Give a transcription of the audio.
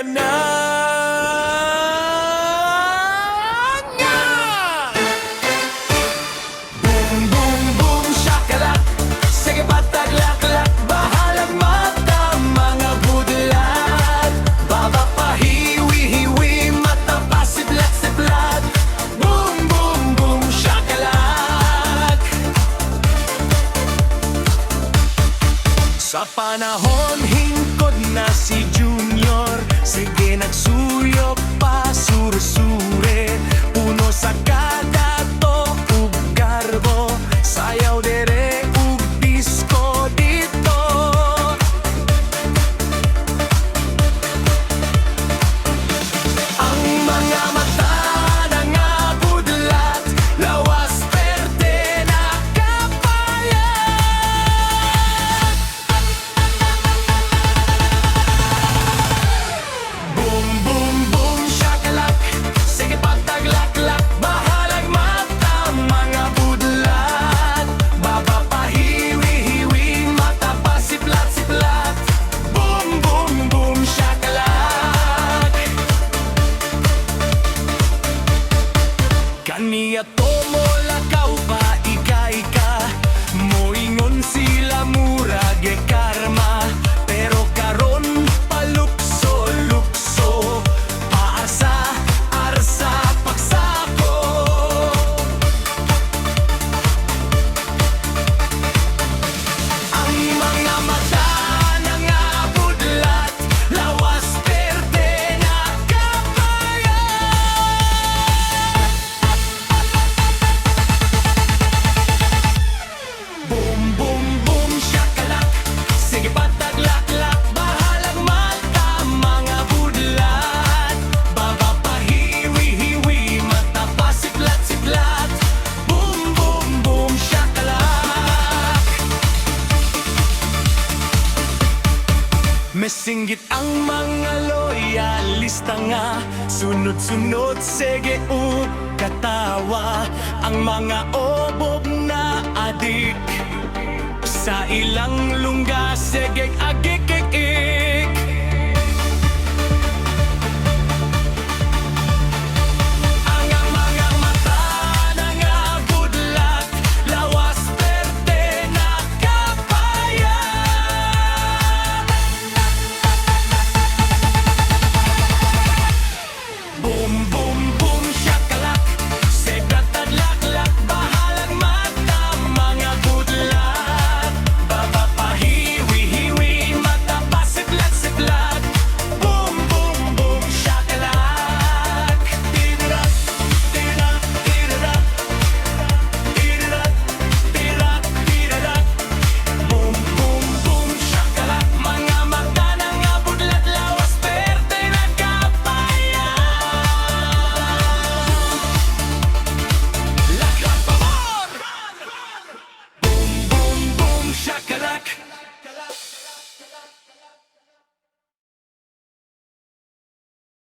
na nga. Boom, boom, boom, shakalak. Sige pataglak-lak, bahalag mata, mga budlat. Baba pa hiwi-hiwi, mata pa siplat-siplat. Boom, boom, boom, shakalak. Sa panahon hingkod na si Junior, sige nagsuyok pa surusure. Uno sa kada to ug garbo, sayaw dere ug disco dito. Ang mga mata na nga budlat, lawas perte na kapayat. Boom, boom, boom, shakalak. Sige pagtaglak-lak, bahalag mata, mga budlat. Baba pa hiwi-hiwi, mata pa siplat-siplat. Boom, boom, boom, shakalak. Kaniya to mo lakaw pa ika-ika, moingon sila murag e karma. Pero karon palukso-lukso, paarsa-arsa pagsako. Ang mga mata na nga budlat, lawas perte na kapayat. Boom, boom, boom, shakalak. Sige pataglak-lak, bahalag mata, mga budlat. Baba pa hiwi-hiwi, mata pa siplat-siplat. Boom, boom, boom, shakalak. Mesinggit ang mga loyalista nga, sunod-sunod sige ug katawa. Ang mga obob na adik, sa ilang lungga sige agik-ik.